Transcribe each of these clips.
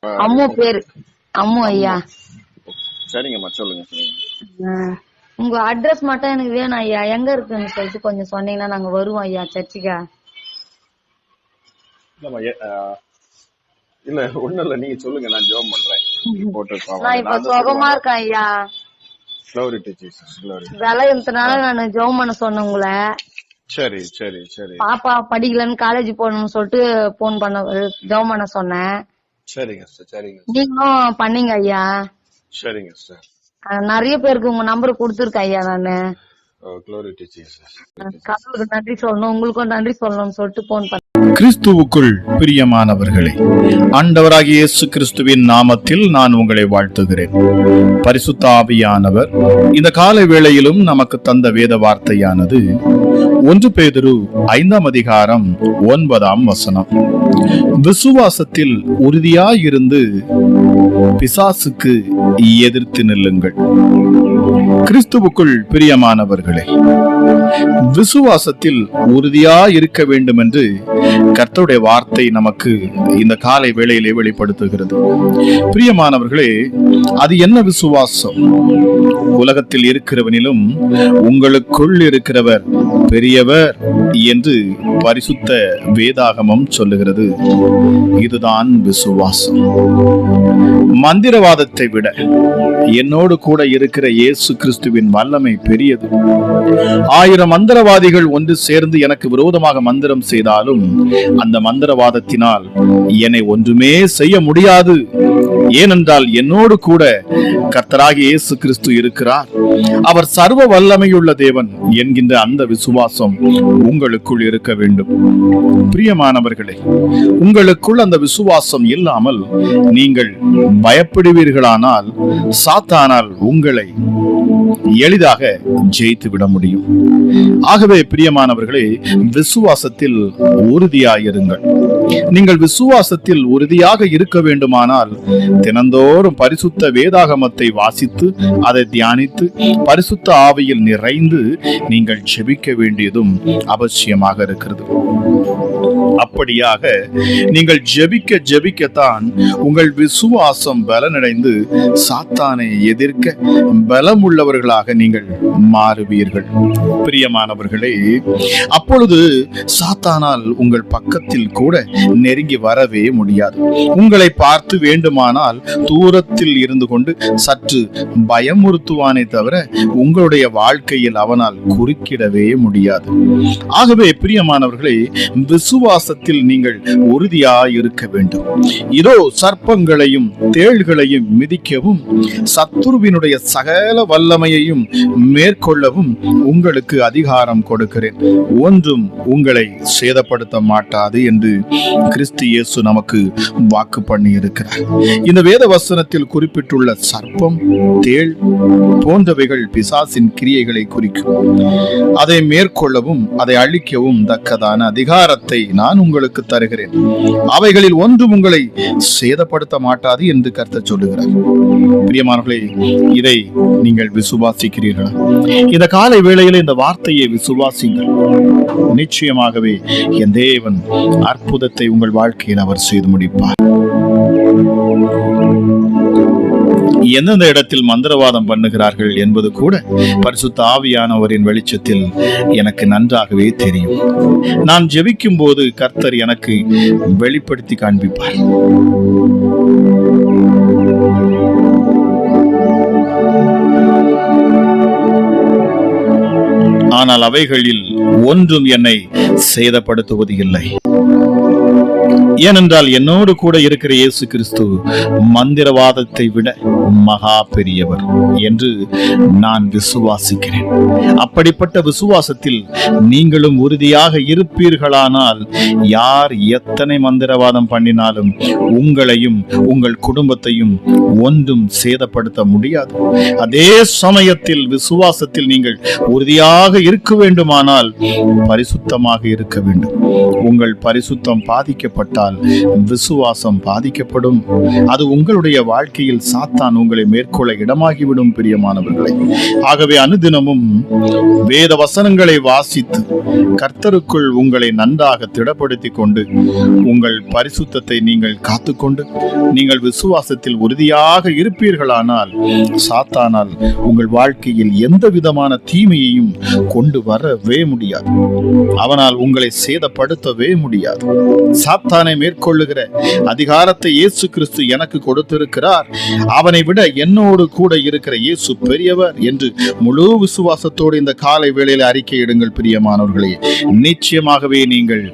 அம்மு பேரு. அம்மு ஐயா. சரிங்கம்மா, சொல்லுங்க சொல்லுங்க. உங்க அட்ரஸ் மட்டும் எனக்கு வேணும் ஐயா. எங்க இருக்குன்னு சொல்லிட்டு கொஞ்சம் சொன்னீங்கன்னா நாங்க வருவோம் ஐயா சர்ச்சுக்கா. இல்ல ஒண்ணும் இல்ல, நீங்க சொல்லுங்க, நான் ஜெபம் பண்றேன். நான் இப்ப சுகமா இருக்கேன் ஐயா. விளையதுனால நான் ஜெபம் பண்ண சொன்னேன் உங்களை. சரி சரி சரி. பாப்பா படிக்கலன்னு காலேஜ் போகணும்னு சொல்லிட்டு போன் பண்ண ஜெபம் பண்ண சொன்னேன். சரிங்க சார். சரிங்க, நீங்களும் பண்ணீங்க ஐயா. சரிங்க சார். நிறைய பேருக்கு உங்க நம்பர் கொடுத்துருக்கேன் ஐயா நானு. கடவுளுக்கு நன்றி சொல்லணும், உங்களுக்கும் நன்றி சொல்லணும்னு சொல்லிட்டு போன் பண்ணேன். கிறிஸ்துவுக்குள் பிரியமானவர்களே, ஆண்டவராகிய இயேசு கிறிஸ்துவின் நாமத்தில் நான் உங்களை வாழ்த்துகிறேன். பரிசுத்த ஆவியானவர் இந்த காலை வேளையிலும் நமக்கு தந்த வேத வார்த்தையானது 1 பேதுரு 5ஆம் அதிகாரம் 9ஆம் வசனம். விசுவாசத்தில் உறுதியாயிருந்து பிசாசுக்கு எதிர்த்து நில்லுங்கள். கிறிஸ்துவுக்குள் பிரியமானவர்களே, விசுவாசத்தில் உறுதியா இருக்க வேண்டும் என்று கர்த்தருடைய வார்த்தை நமக்கு இந்த காலை வேளையிலே வெளிப்படுத்துகிறது. பிரியமானவர்களே, அது என்ன விசுவாசம்? உலகத்தில் இருக்கிறவனிலும் உங்களுக்குள் இருக்கிறவர் பெரியவர் என்று பரிசுத்த வேதாகமம் சொல்லுகிறது. இதுதான் விசுவாசம். மந்திரவாதத்தை விட என்னோடு கூட இருக்கிற இயேசு கிறிஸ்துவின் வல்லமை பெரியது. 1000 மந்திரவாதிகள் ஒன்று சேர்ந்து எனக்கு விரோதமாக மந்திரம் செய்தாலும் அந்த மந்திரவாதத்தினால் என்னை ஒன்றுமே செய்ய முடியாது. ஏனென்றால் என்னோடு கூட கர்த்தராகிய இயேசு கிறிஸ்து இருக்கிறார். அவர் சர்வ வல்லமையுள்ள தேவன் என்கின்ற அந்த விசுவாசம் உங்களுக்குள் இருக்க வேண்டும். பிரியமானவர்களே, உங்களுக்குள் அந்த விசுவாசம் இல்லாமல் நீங்கள் பயப்படுவீர்களானால் சாத்தானால் உங்களை எளிதாக ஜெயித்து விட முடியும். ஆகவே பிரியமானவர்களே, விசுவாசத்தில் உறுதியாயிருங்கள். நீங்கள் விசுவாசத்தில் உறுதியாக இருக்க வேண்டுமானால் தினந்தோறும் பரிசுத்த வேதாகமத்தை வாசித்து அதை தியானித்து பரிசுத்த ஆவியில் நிறைந்து நீங்கள் ஜெபிக்க வேண்டியதும் அவசியமாக இருக்கிறது. அப்படியாக நீங்கள் ஜெபிக்கத்தான் உங்கள் விசுவாசம் பலனடைந்து சாத்தானை எதிர்க்க பலம் உள்ளவர்களாக நீங்கள் மாறுவீர்கள். பிரியமானவர்களே, அப்பொழுது சாத்தானால் உங்கள் பக்கத்தில் கூட நெருங்கி வரவே முடியாது. உங்களை பார்த்து வேண்டுமானால் தூரத்தில் இருந்து கொண்டு சற்று பயமுறுத்துவானே தவிர உங்களுடைய வாழ்க்கையில் அவனால் குறுக்கிடவே முடியாது. ஆகவே பிரியமானவர்களே, விசுவாசத்தில் நீங்கள் உறுதியாய் இருக்க வேண்டும். இதோ சர்ப்பங்களையும் தேள்களையும் மிதிக்கவும் சத்துருவினுடைய சகல வல்லமையையும் மேற்கொள்ளவும் உங்களுக்கு அதிகாரம் கொடுக்கிறேன். ஒன்றும் உங்களை சேதப்படுத்த மாட்டாது என்று கிறிஸ்து இயேசு நமக்கு வாக்கு பண்ணி இருக்கிறார். இந்த வேத வசனத்தில் குறிப்பிட்டுள்ள சர்ப்பம், தேள் போன்றவைகள் பிசாசின் கிரியைகளை குறிக்கும். அதை மேற்கொள்ளவும் அதை அழிக்கவும் தக்கதான அதிகாரத்தை நான் உங்களுக்கு தருகிறேன். அவைகளில் ஒன்றும் உங்களை சேதப்படுத்த மாட்டாது என்று கர்த்தர் சொல்லுகிறார். பிரியமானவர்களே, இதை நீங்கள் விசுவாசிக்கிறீர்களா? இந்த காலை வேளையில் இந்த வார்த்தையை விசுவாசிங்கள். நிச்சயமாகவே என் தேவன் அற்புதத்தை உங்கள் வாழ்க்கையில் அவர் செய்து முடிப்பார். எந்தெந்த இடத்தில் மந்திரவாதம் பண்ணுகிறார்கள் என்பது கூட பரிசுத்த ஆவியானவரின் வெளிச்சத்தில் எனக்கு நன்றாகவே தெரியும். நான் ஜெபிக்கும் போது கர்த்தர் எனக்கு வெளிப்படுத்தி காண்பிப்பார். ஆனால் அவைகளில் ஒன்றும் என்னை சேதப்படுத்துவது இல்லை. ஏனென்றால் என்னோடு கூட இருக்கிற இயேசு கிறிஸ்து மந்திரவாதத்தை விட மகா பெரியவர் என்று நான் விசுவாசிக்கிறேன். அப்படிப்பட்ட விசுவாசத்தில் நீங்களும் உறுதியாக இருப்பீர்களானால் யார் எத்தனை மந்திரவாதம் பண்ணினாலும் உங்களையும் உங்கள் குடும்பத்தையும் ஒன்றும் சேதப்படுத்த முடியாது. அதே சமயத்தில் விசுவாசத்தில் நீங்கள் உறுதியாக இருக்க வேண்டுமானால் பரிசுத்தமாக இருக்க வேண்டும். உங்கள் பரிசுத்தம் பாதிக்கப்பட்டால் இருந்தால் விசுவாசம் பாதிக்கப்படும். அது உங்களுடைய வாழ்க்கையில் சாத்தான் உங்களை மேற்கொள்ள இடமாகிவிடும் பிரியமானவர்களே. ஆகவே அனுதினமும் வேத வசனங்களை வாசித்து கர்த்தருக்குள் உங்களை நன்றாக திடப்படுத்திக் கொண்டு உங்கள் பரிசுத்தத்தை நீங்கள் காத்துக்கொண்டு நீங்கள் விசுவாசத்தில் உறுதியாக இருப்பீர்களானால் சாத்தானால் உங்கள் வாழ்க்கையில் எந்த விதமான தீமையையும் கொண்டு வரவே முடியாது. அவனால் உங்களை சேதப்படுத்தவே முடியாது. சாத்தானை மேற்கொள்ளுகிற அதிகாரத்தை இயேசு கிறிஸ்து எனக்கு கொடுத்திருக்கிறார். அவனை விட என்னோடு கூட இருக்கிற இயேசு பெரியவர் என்று முழு விசுவாசத்தோடு இந்த காலை வேளையில் அறிக்கையிடுங்கள் பிரியமானவர்களே. நிச்சயமாகவே நீங்கள்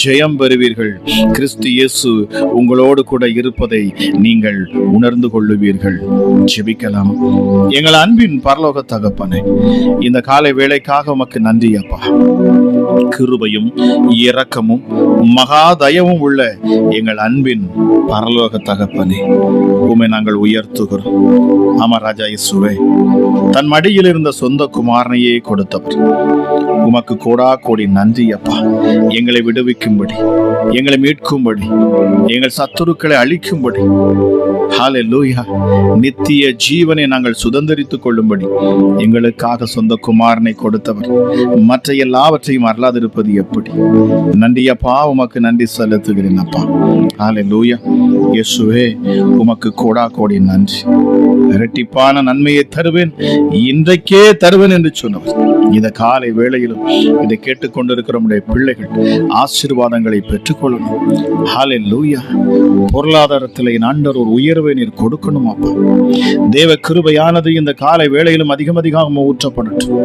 ஜெயம் பெறுவீர்கள். கிறிஸ்து இயேசு உங்களோடு கூட இருப்பதை நீங்கள் உணர்ந்து கொள்ளுவீர்கள். ஜெபிக்கலாம். எங்கள் அன்பின் பரலோக தகப்பனே, இந்த காலை வேளைக்காக உமக்கு நன்றி அப்பா. கிருபையும் இரக்கமும் மகா தயவும் உள்ள எங்கள் அன்பின் பரலோக தகப்பனே, உம்மை நாங்கள் உயர்த்துகிறோம். ஆமா ராஜா இயேசுவே, தன் மடியில் இருந்த சொந்த குமாரனையே கொடுத்தவர். உமக்கு கோடா கோடி நன்றி அப்பா. எங்களை விடுவிக்கும்படி, எங்களை மீட்கும்படி, எங்கள் சத்துருக்களை அழிக்கும்படி, ஹல்லேலூயா, நித்திய ஜீவனை நாங்கள் சுதந்தரித்துக் கொள்ளும்படி எங்களுக்காக சொந்த குமாரனை கொடுத்தவர். மற்ற எல்லாவற்றையும் அருளாதிருப்பது எப்படி? நன்றி அப்பா, உமக்கு நன்றி செலுத்துகிறேன் அப்பா. ஹல்லேலூயா. இயேசுவே, உமக்கு கோடா கோடி நன்றி. இரட்டிப்பான நன்மையை தருவேன், இன்றைக்கே தருவேன் என்று சொன்னவர். இந்த காலை வேளையிலும் இதை கேட்டுக்கொண்டிருக்கிற நம்முடைய பிள்ளைகள் ஆசீர்வாதங்களை பெற்றுக்கொள்ளணும். ஹல்லேலூயா. பொருளாதாரத்தில் ஆண்டவர் ஒரு உயர்வை நீர் கொடுக்கணும் அப்பா. தேவ கிருபையானது இந்த காலை வேளையிலும் அதிகமாக ஊற்றப்படட்டும்.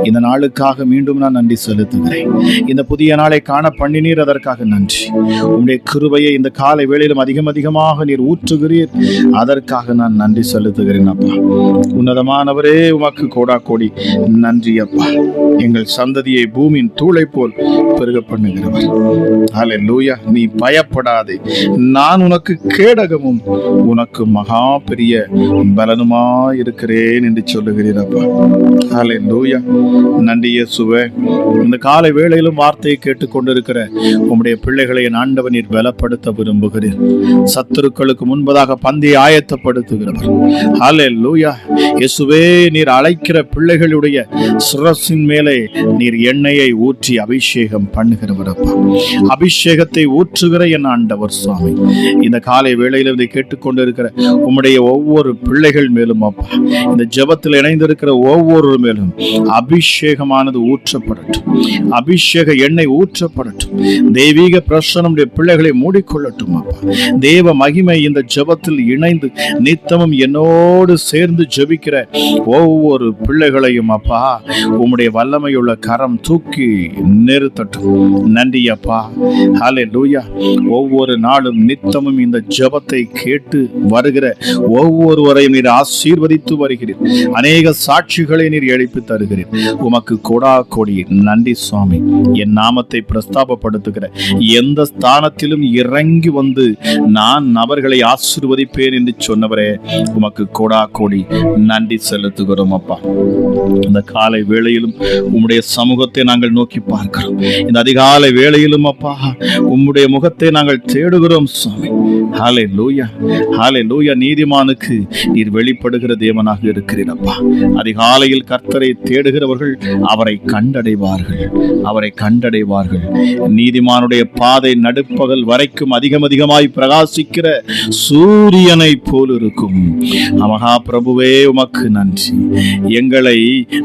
இந்த நாளுக்காக மீண்டும் நான் நன்றி செலுத்துகிறேன். இந்த புதிய நாளை காண பண்ணினீர், அதற்காக நன்றி. உம்முடைய கிருபையை இந்த காலை வேளையிலும் அதிகமாக நீர் ஊற்றுகிறீர், அதற்காக நான் நன்றி செலுத்துகிறேன் அப்பா. உன்னதமானவரே, உமக்கு கோடா கோடி நன்றி அப்பா. எங்கள் சந்ததியை பூமியின் தூளை போல் பெருக பண்ணுகிறவர். ஹல்லேலூயா. நீ பயப்படாதே, நான் உனக்கு கேடகமும் உனக்கு மகா பெரிய பலனுமா இருக்கிறேன் என்று சொல்லுகிறீர் அப்பா. ஹல்லேலூயா. நன்றி இயேசுவே. இந்த காலை வேளையிலும் வார்த்தையை கேட்டுக்கொண்டிருக்கிற உம்முடைய பிள்ளைகளை ஆண்டவர் நீர் பலப்படுத்த விரும்புகிறீர். சத்துருக்களுக்கு முன்பதாக பந்தியை ஆயத்தப்படுத்துகிறவர். ஹல்லேலூயா. இயேசுவே, நீர் அழைக்கிற பிள்ளைகளுடைய சிரசின் மேலே நீர் எண்ணெயை ஊற்றி அபிஷேகம் பண்ணுகிறவர் அப்பா. அபிஷேகத்தை ஊற்றுகிற என் ஆண்டவர் சுவாமி, இந்த காலை வேளையில் இதை கேட்டுக்கொண்டிருக்கிற உம்முடைய ஒவ்வொரு பிள்ளைகள் மேலும் அப்பா, இந்த ஜெபத்தில் இணைந்திருக்கிற ஒவ்வொரு மேலும் அபிஷேகமானது ஊற்றப்படட்டும். அபிஷேக எண்ணெய் ஊற்றப்படட்டும். தெய்வீக பிரசன்னம் பிள்ளைகளை மூடிக்கொள்ளட்டும் அப்பா. தேவ மகிமை இந்த ஜெபத்தில் இணைந்து நித்தமும் என்னோடு சேர்ந்து ஜெபிக்கிற ஒவ்வொரு பிள்ளைகளையும் அப்பா உம்முடைய வல்லமையுள்ள கரம் தூக்கி நிறுத்தட்டும். நன்றி அப்பா. ஹல்லேலூயா. ஒவ்வொரு நாளும் நித்தமும் இந்த ஜெபத்தை கேட்டு வருகிற ஒவ்வொருவரையும் நீர் ஆசீர்வதித்து வருகிறீர். அநேக சாட்சிகளை நீர் எழுப்பி தருகிறீர். உமக்கு கோடா கோடி நன்றி சுவாமி. என் நாமத்தை பிரஸ்தாபப்படுத்துகிற எந்த ஸ்தானத்திலும் இறங்கி வந்து நான் அவர்களை ஆசீர்வதிப்பேன் என்று சொன்னவரே, உமக்கு கோடா கோடி நன்றி செலுத்துகிறோம் அப்பா. இந்த காலை வேளையிலும் உம்முடைய சமூகத்தை நாங்கள் நோக்கி பார்க்கிறோம். இந்த அதிகாலை வேளையிலும் அப்பா உம்முடைய முகத்தை நாங்கள் தேடுகிறோம் சுவாமி. ஹல்லேலூயா. ஹல்லேலூயா. நீதிமானுக்கு நீர் வெளிப்படுகிற தேவனாக இருக்கிறீர் அப்பா. அதிகாலையில் கர்த்தரை தேடுகிறவர்கள் அவரை கண்டடைவார்கள், அவரை கண்டடைவார்கள். நீதிமானுடைய பாதை நடுப்பகல் வரைக்கும் அதிகமாய் பிரகாசிக்கிற சூரியனை போல் இருக்கும். மகா பிரபுவே, உமக்கு நன்றி. எங்களை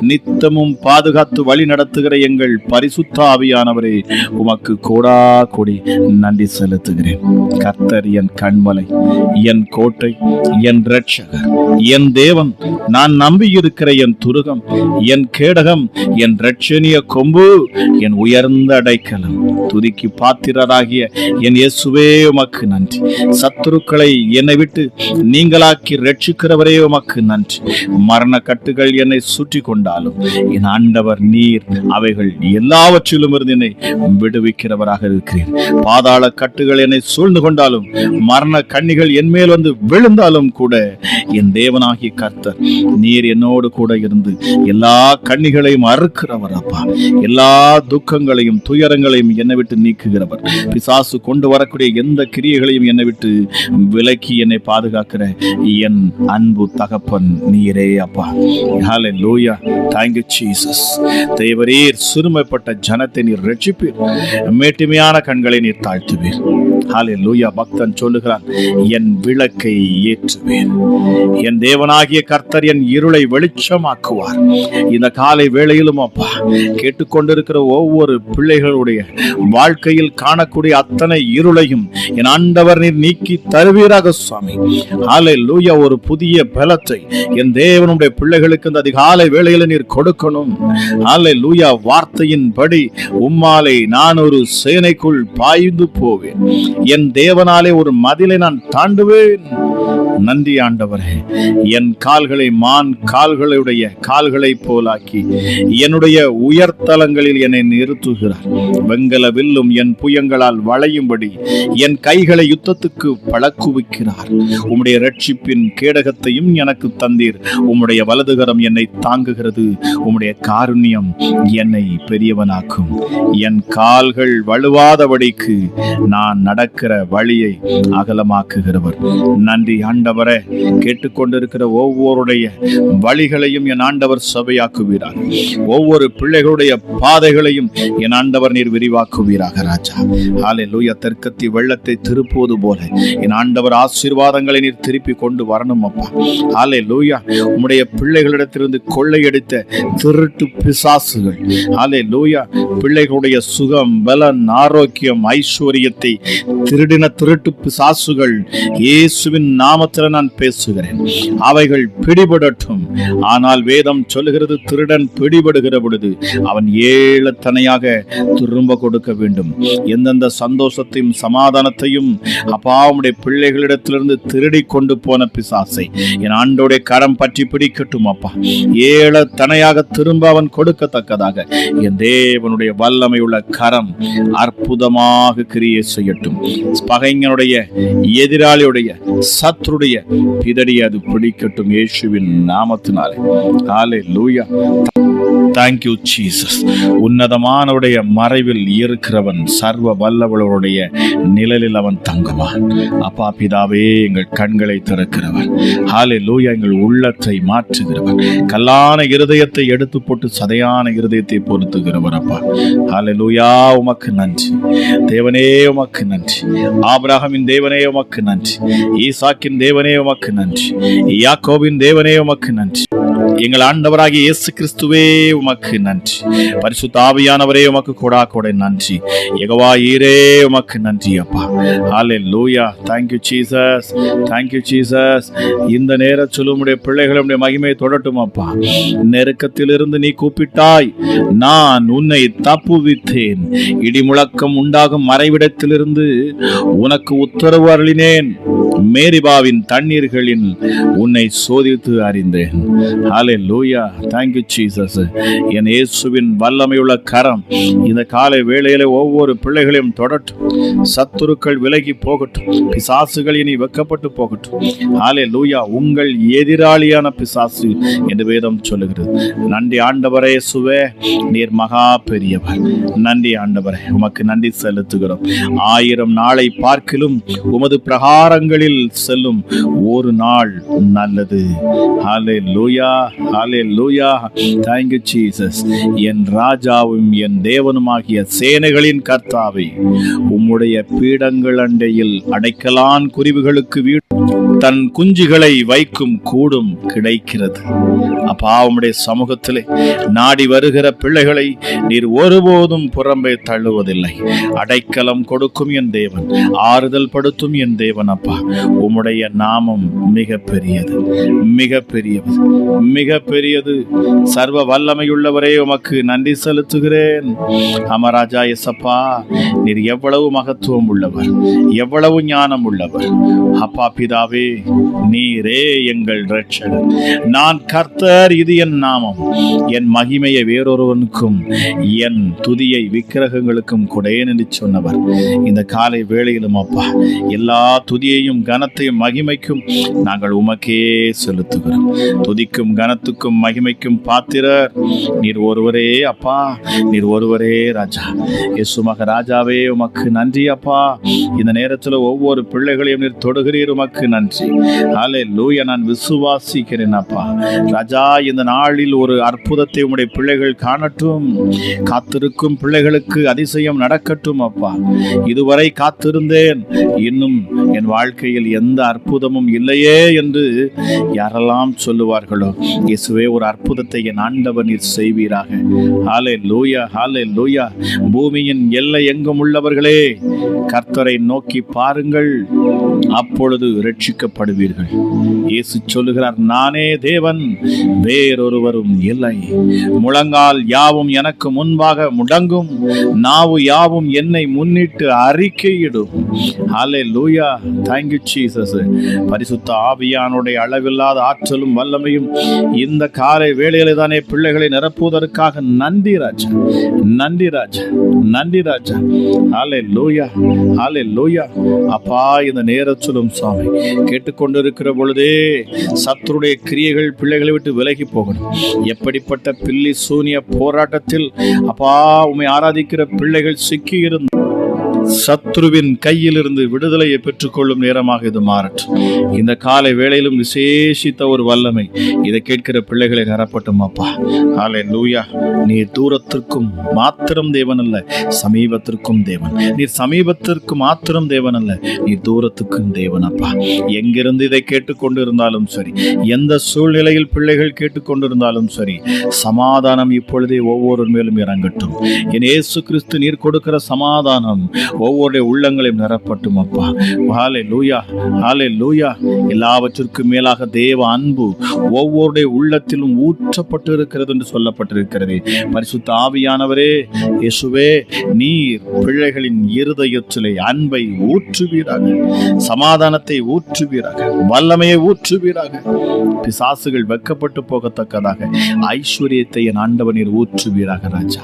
நித்தமும் பாதுகாத்து வழி நடத்துகிற எங்கள் பரிசுத்த ஆவியானவரே, உமக்கு கோடா கோடி நன்றி செலுத்துகிறேன். கர்த்தர் என் கண்மலை, என் கோட்டை, என் இரட்சகர், என் தேவன், நான் நம்பியிருக்கிற என் துருகம், என் கேடகம், என் இரட்சணிய கொம்பு, என் உயர்ந்த அடைக்கலம். துதிக்கு பாத்திரராகிய என் இயேசுவே, உமக்கு நன்றி. சத்துருக்களை என்னை விட்டு நீங்களாக்கி ரட்சிக்க இருக்கிறவரே உமக்கு நன்றி. மரண கட்டுகள் என்னை சுற்றி கொண்டாலும் என் ஆண்டவர் நீர் அவைகள் எல்லாவற்றிலும் இருந்து என்னை விடுவிக்கிறவராக இருக்கிறீர். பாதாள கட்டுகள் என்னை சூழ்ந்து கொண்டாலும் மரண கண்ணிகள் என் மேல் வந்து விழுந்தாலும் கூட என் தேவனாகிய கர்த்தர் நீர் என்னோடு கூட இருந்து எல்லா கண்ணிகளையும் அறுக்கிறவர் அப்பா. எல்லா துக்கங்களையும் துயரங்களையும் என்னை விட்டு நீக்குகிறவர். பிசாசு கொண்டு வரக்கூடிய எந்த கிரியைகளையும் என்னை விட்டு விலக்கி என்னை பாதுகாக்கிற என் அன்பு தகப்பன் நீரே அப்பா. ஹல்லேலூயா. Thank you Jesus. தேவரீர் சிறுமைப்பட்ட ஜனத்தை நீர் ரட்சிப்பீர், மேட்டிமையான கண்களை நீர் தாழ்த்துவீர். ஹல்லேலூயா. பக்தன் சொல்லுகிறான், என் விளக்கை ஏற்றுவேன். என் தேவனாகிய கர்த்தர் என் இருளை வெளிச்சமாக்குவார். இந்த காலை வேளையிலும் அப்பா கேட்டுக்கொண்டிருக்கிற ஒவ்வொரு பிள்ளைகளுடைய வாழ்க்கையில் காணக்கூடிய அத்தனை இருளையும் என் ஆண்டவர் நீர் நீக்கி தருவீராக சுவாமி. ஹல்லேலூயா. ஒரு புதிய பலத்தை என் தேவனுடைய பிள்ளைகளுக்கு இந்த அதிகாலை வேளையில நீர் கொடுக்கணும். ஹல்லேலூயா. வார்த்தையின்படி உம்மாலே நான் ஒரு சேனைக்குள் பாய்ந்து போவேன், என் தேவனாலே ஒரு மதிலை நான் தாண்டுவேன். நன்றி ஆண்டவரே. என் கால்களை மான் கால்களுடைய கால்களை போலாக்கி என்னுடைய உயர்தலங்களில் என்னை நிறுத்துகிறார். வெங்கல வில்லும் என் புயங்களால் வளையும்படி என் கைகளை யுத்தத்துக்கு பழக்குவிக்கிறார். உம்முடைய ரட்சிப்பின் கேடகத்தையும் எனக்கு தந்தீர். உம்முடைய வலதுகரம் என்னை தாங்குகிறது. உம்முடைய காருண்யம் என்னை பெரியவனாக்கும். என் கால்கள் வலுவாதபடிக்கு நான் நடக்கிற வழியை அகலமாக்குகிறவர். நன்றி ஆண்டவரே. கேட்டுக்கொண்டிருக்கிற ஒவ்வொருடைய வழிகளையும் என் ஆண்டவர் சபையாக்குவீராக. ஒவ்வொரு பிள்ளைகளுடைய பாதைகளையும் என் ஆண்டவர் நீர் விரிவாக்குவீராக ராஜா. ஹல்லேலூயா. தெற்கத்தி வெள்ளத்தை திருப்புவது போல என் ஆண்டவர் ஆசீர்வாதங்களை நீர் திருப்பி கொண்டு வரணும் அப்பா. ஹல்லேலூயா. உம்முடைய பிள்ளைகளிடத்திலிருந்து கொள்ளையடித்த திருட்டு பிசாசுகள், ஹல்லேலூயா, பிள்ளைகளுடைய சுகம், பலன், ஆரோக்கியம், ஐஸ்வர்யத்தை திருடின திருட்டு பிசாசுகள் இயேசுவின் நாமத்தில் நான் பேசுகிறேன். அவைகள் பிடிபடட்டும். ஆனால் வேதம் சொல்லுகிறது, திருடன் பிடிபடுகிற பொழுது அவன் ஏழத்தனையாக திரும்ப கொடுக்க வேண்டும். எந்தெந்த சந்தோஷத்தையும் சமாதானத்தையும் அப்பா உம்முடைய பிள்ளைகளிடத்திலிருந்து திருடி கொண்டு போன பிசாசை என் ஆண்டோடைய கரம் பற்றி பிடிக்கட்டும் அப்பா. ஏழத்தனையாக திரும்ப அவன் கொடுக்கத்தக்கதாக என் தேவனுடைய வல்லமை உள்ள கரம் அற்புதமாக கிரியை செய்யட்டும். பகைஞனுடைய, எதிராளியுடைய, சத்துருடைய பிதடி அது பிடிக்கட்டும் இயேசுவின் நாமத்தினாலே. ஹல்லேலூயா. Thank you Jesus. உன்னதமானவருடைய மறைவில் இருக்கிறவன் சர்வ வல்லவருடைய நிழலில் அவன் தங்குவான். அப்பா பிதாவே, எங்கள் கண்களை திறக்கிறவர். ஹல்லேலூயா. எங்கள் உள்ளத்தை மாற்றுகிறவர். கல்லான இருதயத்தை எடுத்து போட்டு சதையான இருதயத்தை பொருத்துகிறவர் அப்பா. ஹல்லேலூயா. உமக்கு நன்றி தேவனே, உமக்கு நன்றி. ஆபிரகாமின் தேவனே உமக்கு நன்றி. ஈசாக்கின் தேவனே உமக்கு நன்றி. யாக்கோபின் தேவனே உமக்கு நன்றி. எங்கள் ஆண்டவராகிய இயேசு கிறிஸ்துவே உமக்கு நன்றி. பரிசுத்த ஆவியானவரே உமக்கு கொடை நன்றி. யெகோவா ஈரே உமக்கு நன்றி அப்பா. ஹல்லேலூயா. Thank you Jesus. Thank you Jesus. இந்த நேரத்தில் உம்முடைய பிள்ளைகளுடைய மகிமை தொடட்டும் அப்பா. நெருக்கத்திலிருந்து நீ கூப்பிட்டாய், நான் உன்னை தப்புவித்தேன். இடி முழக்கம் உண்டாகும் மறைவிடத்திலிருந்து உனக்கு உத்தரவு அருளினேன். மேரிபாவின் தண்ணீர்களில் உன்னை சோதித்து அறிந்தேன். ஹல்லேலூயா. Thank you Jesus. என் இயேசுவின் வல்லமையுள்ள கரம் இந்த காலை வேளையிலே ஒவ்வொரு பிள்ளைகளையும் தொடட்டும். சத்துருக்கள் விலகி போகட்டும். பிசாசுகள் இனி வெக்கப்பட்டு போகட்டும். ஹல்லேலூயா. உங்கள் எதிராளியான பிசாசு என்று வேதம் சொல்லுகிறது. நன்றி ஆண்டவரே. இயேசுவே, நீர் மகா பெரியவர். நன்றி ஆண்டவரே. உமக்கு நன்றி செலுத்துகிறோம். 1000 நாளை பார்க்கிலும் உமது பிரகாரங்களில் செல்லும் ஒரு நாள் நல்லது. ஹல்லேலூயா. ஹல்லேலூயா. Thank you Jesus. என் ராஜாவும் என் தேவனுமாகிய சேனைகளின் கர்த்தாவே, உம்முடைய பீடங்கள் அண்டையில் அடைக்கலான் குருவிகளுக்கு வீடு தன் குஞ்சுகளை வைக்கும் கூடும் கிடைக்கிறது. அப்பா உம்முடைய சமூகத்திலே நாடி வருகிற பிள்ளைகளை நீர் ஒருபோதும் புறம்பே தள்ளுவதில்லை. அடைக்கலம் கொடுக்கும் என் தேவன், ஆறுதல் படுத்தும் என் தேவன் அப்பா. உம்முடைய நாமம் மிக பெரியது, மிக பெரியது, மிக பெரியது. சர்வ வல்லமையுள்ளவரே, உமக்கு நன்றி செலுத்துகிறேன். அமராஜா எசப்பா, நீர் எவ்வளவு மகத்துவம் உள்ளவர், எவ்வளவு ஞானம் உள்ளவர். அப்பா பிதாவே, நீரே எங்கள் இரட்சகர். நான் கர்த்தர், இது என் நாமம். என் மகிமையை வேறொருவனுக்கும் என் துதியை விக்கிரகங்களுக்கும் கொடேன் என்று சொன்னவர். இந்த காலை வேளையிலும் அப்பா, எல்லா துதியையும் கனத்தையும் மகிமைக்கும் நாங்கள் உமக்கே செலுத்துகிறோம். துதிக்கும் கனத்துக்கும் மகிமைக்கும் பாத்திரர் நீர் ஒருவரே அப்பா, நீர் ஒருவரே ராஜா. இயேசு மகராஜாவே, உமக்கு நன்றி அப்பா. இந்த நேரத்தில் ஒவ்வொரு பிள்ளைகளையும் நீர் தொடுகிறீர், உமக்கு நன்றி. ஹல்லேலூயா. நான் விசுவாசிக்கிறேன் அப்பா ராஜா, இந்த நாளில் ஒரு அற்புதத்தை உம்முடைய பிள்ளைகள் காணட்டும். காத்திருக்கும் பிள்ளைகளுக்கு அதிசயம் நடக்கட்டும் அப்பா. இதுவரை காத்திருந்தேன், இன்னும் என் வாழ்க்கையில் எந்த அற்புதமும் இல்லையே என்று யாரெல்லாம் சொல்லுவார்களோ, இயேசுவே, ஒரு அற்புதத்தை என் ஆண்டவர் நீர் செய்வீராக. ஹல்லேலூயா, ஹல்லேலூயா. பூமியின் எல்லை எங்கும் உள்ளவர்களே, கர்த்தரை நோக்கி பாருங்கள், அப்பொழுது இரட்சிக்கப்படுவீர்கள். இயேசு சொல்லுகிறார், நானே தேவன், வேறொருவரும் இல்லை. முழங்கால் யாவும் எனக்கு முன்பாக முடங்கும், நாவு யாவும் என்னை முன்னிட்டு அறிக்கையிடும். ஹல்லேலூயா. Thank you Jesus. பரிசுத்த ஆவியானுடைய அளவில்லாத ஆற்றலும் வல்லமையும் இந்த காலை வேளையிலே தானே பிள்ளைகளை நிரப்புவதற்காக நன்றி ராஜா, நன்றி ராஜா, நன்றி ராஜா. ஹல்லேலூயா, ஹல்லேலூயா. அப்பா, இந்த நேரத்திலும் சுவாமி கேட்டுக்கொண்டிருக்கிற பொழுதே சத்துருடைய கிரியைகள் பிள்ளைகளை விட்டு விலகி போகணும். எப்படிப்பட்ட பில்லி சூனிய போராட்டத்தில் அப்பா உம்மை ஆராதிக்கிற பிள்ளைகள் சிக்கி இருந்து சத்ருவின் கையிலிருந்து விடுதலையை பெற்றுக்கொள்ளும் நேரமாக இது மாறட்டும். இந்த காலை வேளையிலும் விசேஷித்த ஒரு வல்லமை இதை கேட்கிற பிள்ளைகளை நிரப்பட்டும் அப்பா. ஹல்லேலூயா. நீர் தூரத்திற்கும் மாத்திரம் தேவன் அல்ல, சமீபத்திற்கும் தேவன். நீர் சமீபத்திற்கு மாத்திரம் தேவன் அல்ல, நீர் தூரத்துக்கும் தேவன் அப்பா. எங்கிருந்து இதை கேட்டுக்கொண்டு இருந்தாலும் சரி, எந்த சூழ்நிலையில் பிள்ளைகள் கேட்டுக்கொண்டிருந்தாலும் சரி, சமாதானம் இப்பொழுதே ஒவ்வொரு மேலும் இறங்கட்டும். என் இயேசு கிறிஸ்து நீர் கொடுக்கிற சமாதானம் ஒவ்வொரு உள்ளங்களையும் நிரப்பட்டும் அப்பா. ஹல்லேலூயா, ஹல்லேலூயா. எல்லாவற்றிற்கும் மேலாக தேவ அன்பு ஒவ்வொருடைய உள்ளத்திலும் ஊற்றப்பட்டு இருக்கிறது என்று சொல்லப்பட்டிருக்கிறது. பரிசுத்த ஆவியானவரே, இயேசுவே, நீர் பிள்ளைகளின் இருதயத்திலே அன்பை ஊற்றுவீராக, சமாதானத்தை ஊற்றுவீராக, வல்லமையை ஊற்றுவீராக. பிசாசுகள் வெக்கப்பட்டு போகத்தக்கதாக ஐஸ்வர்யத்தை என் ஆண்டவர் நீர் ஊற்றுவீராக ராஜா.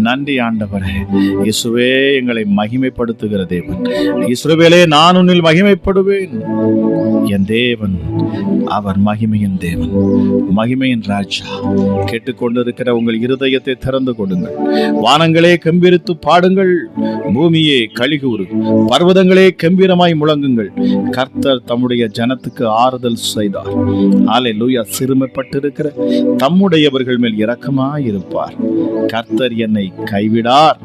நன்றி ஆண்டவரே. இயேசுவே, எங்களை மகிமைப்படுத்துகிற தேவன். இஸ்ரவேலே, நான் உன்னில் மகிமைப்படுவேன். என் தேவன் அவர் மகிமையின் தேவன், மகிமையின் ராஜா. கேட்டுக்கொண்டிருக்கிற உங்கள் இருதயத்தை திறந்து கொடுங்கள். வானங்களே கம்பீரித்து பாடுங்கள், பூமியே கலிகூறு, பர்வதங்களே கம்பீரமாய் முழங்குங்கள். கர்த்தர் தம்முடைய ஜனத்துக்கு ஆறுதல் செய்தார். ஹல்லேலூயா. சிறுமைப்பட்டிருக்கிற தம்முடையவர்கள் மேல் இரக்கமாயிருப்பார். கர்த்தர் என்னை கைவிடார்,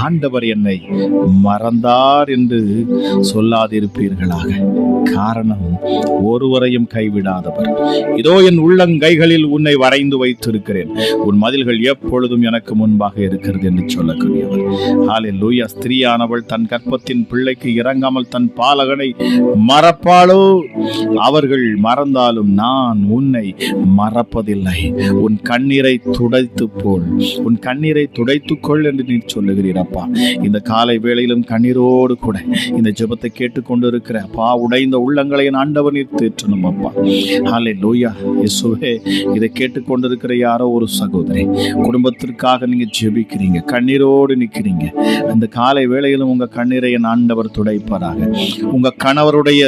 ஆண்டவர் என்னை மறந்தார் என்று சொல்லாதிருப்பீர்களாக. காரணம், ஒருவரையும் கைவிடாதவர். இதோ என் உள்ளங்கைகளில் உன்னை வரைந்து வைத்திருக்கிறேன், உன் மதில்கள் எப்பொழுதும் எனக்கு முன்பாக இருக்கிறது என்று சொல்லக்கூடியவர். ஹல்லேலூயா. ஸ்திரீயானவள் தன் கற்பத்தின் பிள்ளைக்கு இறங்காமல் தன் பாலகனை மறப்பாளோ? அவர்கள் மறந்தாலும் நான் உன்னை மறப்பதில்லை. உன் கண்ணீரை துடைத்து போல், உன் கண்ணீரை துடைத்துக்கொள் என்று நீ சொல்லுகிறீரப்பா. இந்த காலை வேளையிலும் கண்ணீரோடு கூட இந்த ஜெபத்தை கேட்டுக்கொண்டிருக்கிற அப்பா, உடைந்த உள்ளங்களை ஆண்டவர் நீர் தேற்றணும் அப்பா. ஹல்லேலூயா. இயேசுவே, இதை கேட்டுக்கொண்டிருக்கிற யாரோ ஒரு சகோதரி குடும்பத்திற்காக நீங்க ஜெபிக்கிறீங்க, கண்ணீரோடு நிற்கிறீங்க. அந்த காலை வேளையிலும் உங்க கண்ணீரை என் ஆண்டவர் துடைப்பாராக. உங்க கணவருடைய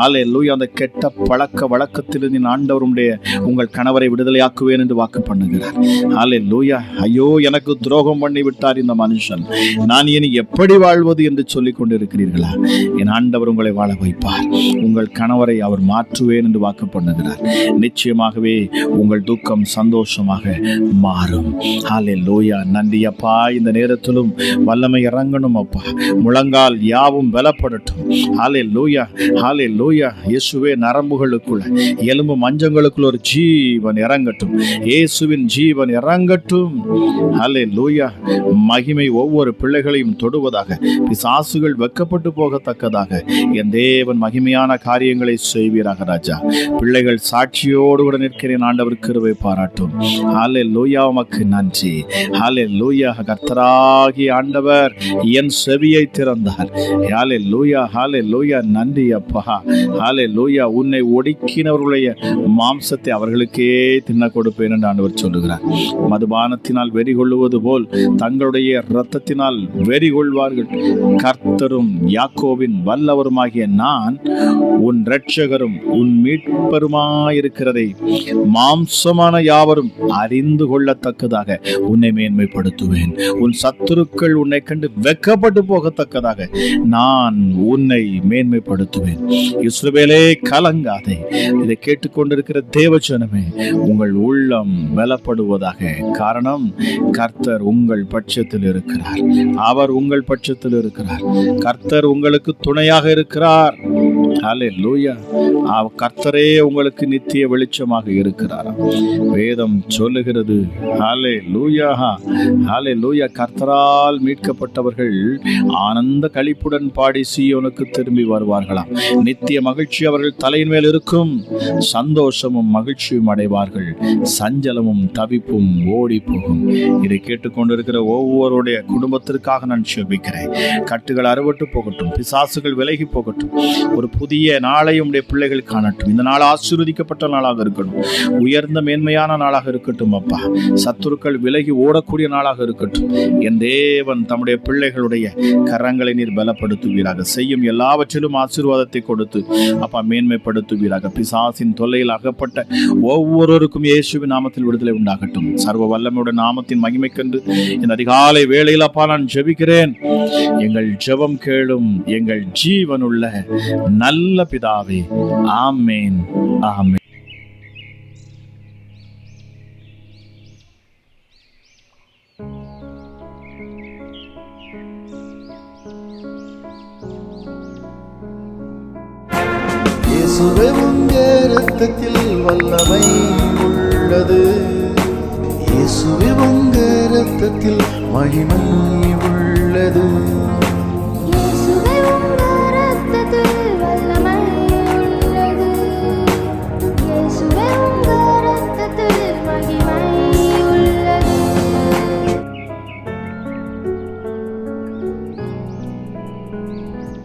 ஹல்லேலூயா அந்த கெட்ட பழக்க வழக்கத்திலிருந்து ஆண்டவருடைய உங்கள் கணவரை விடுதலையாக்குவேன் என்று வாக்கு பண்ணுகிறார். ஹல்லேலூயா. ஐயோ, எனக்கு துரோகம் பண்ணி விட்டார் இந்த மனுஷன், நான் இனி எப்படி வாழ்வது என்று சொல்லிக் கொண்டிருக்கிறீர்களா? என் ஆண்டவர் உங்களை வாழ வைப்பார். உங்கள் கணவரை அவர் மாற்றுவேன் என்று வாக்கு பண்ணுகிறார். நிச்சயமாகவே உங்கள் துக்கம் சந்தோஷமாக மாறும். ஹல்லேலூயா. நன்றி அப்பா. இந்த நேரத்திலும் வல்லமை இறங்கணும் அப்பா. முழங்கால் யாவும் பலப்படட்டும். ஹல்லேலூயா, ஹல்லேலூயா. இயேசுவே, நரம்புகளுக்குள்ள எலும்பு மஞ்சங்களுக்குள்ள ஒரு ஜீவன் இறங்கட்டும். இயேசுவின் ஜீவன் இறங்கட்டும். ஹல்லேலூயா. மகிமை ஒவ்வொரு பிள்ளைகளையும் தொடுவதாக, பிசாசுகள் வெக்கப்பட்டு போகத்தக்கதாக என் தேவன் மகிமையான காரியங்களை செய்வீராக ராஜா. பிள்ளைகள் சாட்சியோடு கூட நிற்கிறேன். ஆண்டவர் கிருபை பாராட்டும். ஹல்லேலூயா. உமக்கு நன்றி. ஹல்லேலூயா. கர்த்தராகிய ஆண்டவர் என் செவியை திறந்தார். ஹல்லேலூயா. ஹல்லேலூயா. நன்றி அப்பா. ஹல்லேலூயா. உன்னை ஒடுக்கினவர்களுடைய மாம்சத்தை அவர்களுக்கே தின்ன கொடுப்பேன் என்று ஆண்டவர் சொல்லுகிறார். மதுபானத்தினால் வெறி கொள்ளுவது போல் தங்களுடைய இரத்தத்தினால் வெறி கொள்வார்கள். கர்த்தரும் யாக்கோபின் வல்லவருமாகிய நான் உன் இரட்சகரும் உன் மீட்பருமாயிருக்கிறதை மாம்சமான யாவரும் அறிந்து கொள்ளத்தக்கதாக உன்னை மேன்மைப்படுத்துவேன். உன் சத்துருக்கள் உன்னை கண்டு வெக்கப்பட்டு போகத்தக்கதாக நான் உன்னை மேன்மைப்படுத்துவேன். இஸ்ரவேலே கலங்காதே. இதை கேட்டுக்கொண்டிருக்கிற தேவஜனமே, உங்கள் உள்ளம் பலப்படுவதாக. காரணம், கர்த்தர் உங்கள் பட்சத்தில் இருக்கிறார். அவர் உங்கள் பட்சத்தில் இருக்கிறார். கர்த்தர் உங்களுக்கு துணையாக இருக்கிறார். ஹல்லேலூயா. கர்த்தரே உங்களுக்கு நித்திய வெளிச்சமாக இருக்கிறார். வேதம் சொல்லுகிறது. ஹல்லேலூயா. ஹல்லேலூயா. கர்த்தரால் மீட்கப்பட்டவர்கள் ஆனந்த களிப்புடன் பாடி சீயோனுக்கு திரும்பி வருவார்களாம். நித்திய மகிழ்ச்சி அவர்கள் தலையின் மேல் இருக்கும். சந்தோஷமும் மகிழ்ச்சியும் அடைவார்கள். சஞ்சலமும் தவிப்பும் ஓடி போகும். இதை கேட்டுக்கொண்டிருக்கிற ஒவ்வொருடைய குடும்பத்திற்காக நான் ஜெபிக்கிறேன். கட்டுகள் அறுபட்டு போகட்டும். பிசாசுகள் விலகி போகட்டும். ஒரு புதிய நாளை உடைய பிள்ளைகள் காணட்டும். இந்த நாள் ஆசீர்வதிக்கப்பட்ட நாளாக இருக்கட்டும். உயர்ந்த மேன்மையான நாளாக இருக்கட்டும் அப்பா. சத்துருக்கள் விலகி ஓடக்கூடிய நாளாக இருக்கட்டும். என் தேவன் தம்முடைய பிள்ளைகளுடைய கரங்களை நீர் பலப்படுத்துவீராக. செய்யும் எல்லாவற்றிலும் ஆசீர்வாதத்தை கொடுத்து அப்பா மேன்மைப்படுத்துவீராக. பிசாசின் தொல்லையில் அகப்பட்ட ஒவ்வொருவருக்கும் இயேசுவின் நாமத்தில் விடுதலை உண்டாகட்டும். சர்வ வல்லமையுடைய நாமத்தின் மகிமைக்கென்று இந்த அதிகாலை வேளையில் அப்பா நான் ஜெபிக்கிறேன். எங்கள் ஜெபம் கேளும் எங்கள் ஜீவனுள்ள நல்ல பிதாவே. ஆமென். ஆமென். இயேசுவே உங்க இரத்தத்தில் வல்லமை உள்ளது. இயேசுவே உங்க இரத்தத்தில் மகிமை உள்ளது. இயேசுவே உங்க இரத்தத்தில்